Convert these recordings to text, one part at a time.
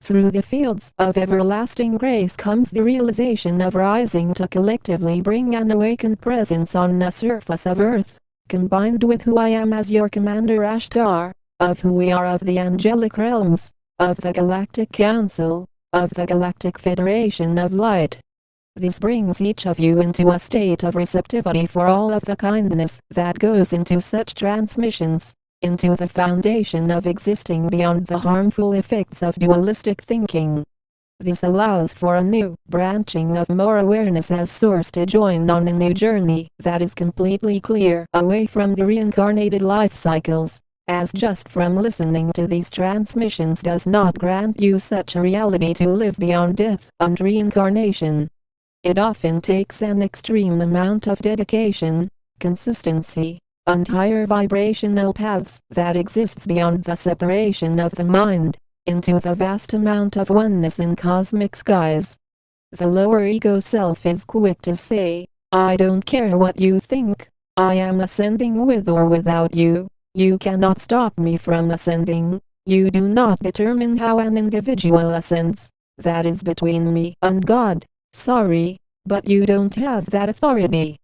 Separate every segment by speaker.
Speaker 1: Through the fields of everlasting grace comes the realization of rising to collectively bring an awakened presence on the surface of Earth, combined with who I am as your Commander Ashtar, of who we are of the angelic realms, of the Galactic Council, of the Galactic Federation of Light. This brings each of you into a state of receptivity for all of the kindness that goes into such transmissions, into the foundation of existing beyond the harmful effects of dualistic thinking. This allows for a new branching of more awareness as source to join on a new journey that is completely clear away from the reincarnated life cycles, as just from listening to these transmissions does not grant you such a reality to live beyond death and reincarnation. It often takes an extreme amount of dedication, consistency, and higher vibrational paths that exists beyond the separation of the mind, into the vast amount of oneness in cosmic skies. The lower ego self is quick to say, I don't care what you think, I am ascending with or without you, you cannot stop me from ascending, you do not determine how an individual ascends, that is between me and God, sorry, but you don't have that authority.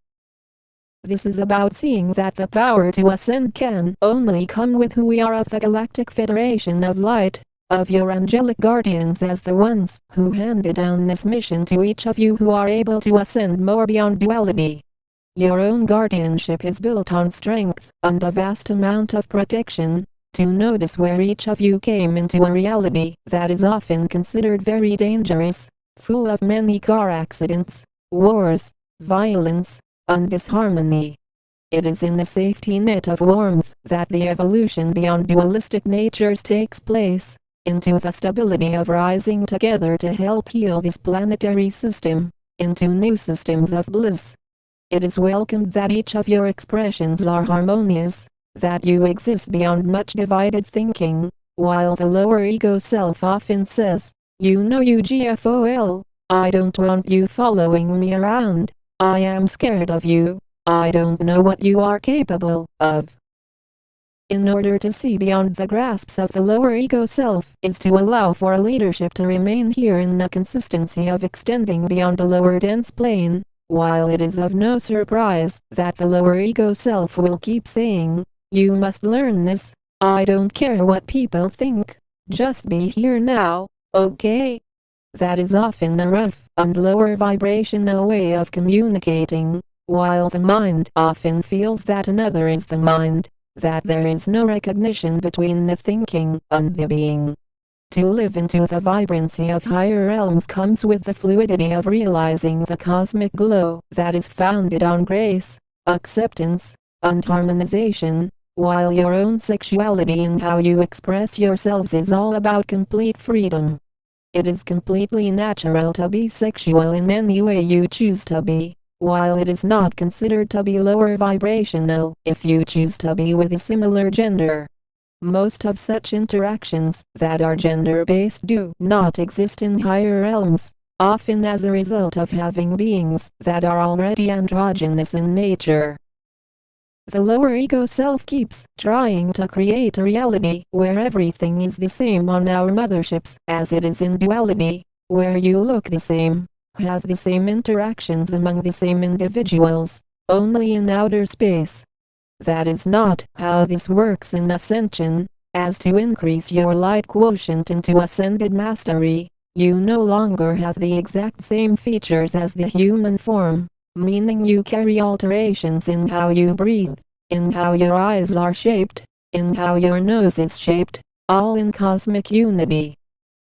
Speaker 1: This is about seeing that the power to ascend can only come with who we are of the Galactic Federation of Light, of your angelic guardians as the ones who handed down this mission to each of you who are able to ascend more beyond duality. Your own guardianship is built on strength and a vast amount of protection, to notice where each of you came into a reality that is often considered very dangerous, full of many car accidents, wars, violence, and disharmony. It is in the safety net of warmth that the evolution beyond dualistic natures takes place, into the stability of rising together to help heal this planetary system, into new systems of bliss. It is welcomed that each of your expressions are harmonious, that you exist beyond much divided thinking, while the lower ego self often says, you know UGFOL, I don't want you following me around. I am scared of you, I don't know what you are capable of. In order to see beyond the grasps of the lower ego self is to allow for leadership to remain here in the consistency of extending beyond the lower dense plane, while it is of no surprise that the lower ego self will keep saying, you must learn this, I don't care what people think, just be here now, okay? That is often a rough and lower vibrational way of communicating, while the mind often feels that another is the mind, that there is no recognition between the thinking and the being. To live into the vibrancy of higher realms comes with the fluidity of realizing the cosmic glow that is founded on grace, acceptance, and harmonization, while your own sexuality and how you express yourselves is all about complete freedom. It is completely natural to be sexual in any way you choose to be, while it is not considered to be lower vibrational if you choose to be with a similar gender. Most of such interactions that are gender-based do not exist in higher realms, often as a result of having beings that are already androgynous in nature. The lower ego self keeps trying to create a reality where everything is the same on our motherships as it is in duality, where you look the same, have the same interactions among the same individuals, only in outer space. That is not how this works in ascension. As to increase your light quotient into ascended mastery, you no longer have the exact same features as the human form, meaning you carry alterations in how you breathe, in how your eyes are shaped, in how your nose is shaped, all in cosmic unity.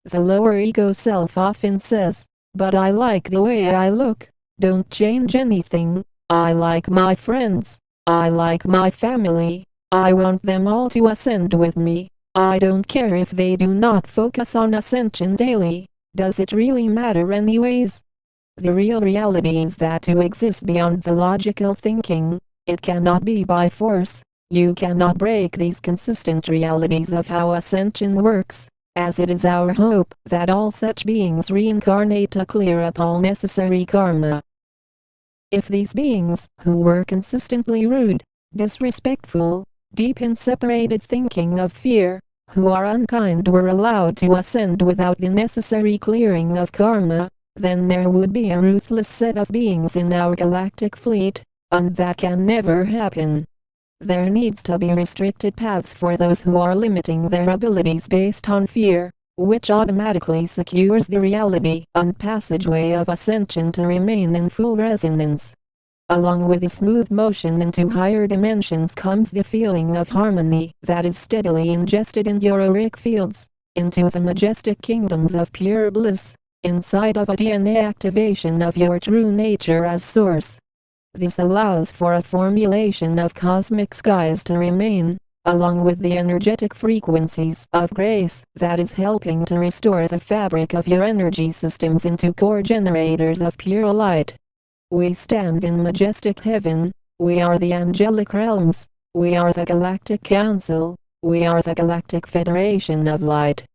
Speaker 1: The lower ego self often says, but I like the way I look, don't change anything, I like my friends, I like my family, I want them all to ascend with me, I don't care if they do not focus on ascension daily, does it really matter anyways? The real reality is that to exist beyond the logical thinking, it cannot be by force. You cannot break these consistent realities of how ascension works, as it is our hope that all such beings reincarnate to clear up all necessary karma. If these beings, who were consistently rude, disrespectful, deep in separated thinking of fear, who are unkind were allowed to ascend without the necessary clearing of karma, then there would be a ruthless set of beings in our galactic fleet, and that can never happen. There needs to be restricted paths for those who are limiting their abilities based on fear, which automatically secures the reality and passageway of ascension to remain in full resonance. Along with the smooth motion into higher dimensions comes the feeling of harmony that is steadily ingested in your auric fields, into the majestic kingdoms of pure bliss, inside of a DNA activation of your true nature as source. This allows for a formulation of cosmic skies to remain, along with the energetic frequencies of grace that is helping to restore the fabric of your energy systems into core generators of pure light. We stand in majestic heaven, we are the angelic realms, we are the Galactic Council, we are the Galactic Federation of Light.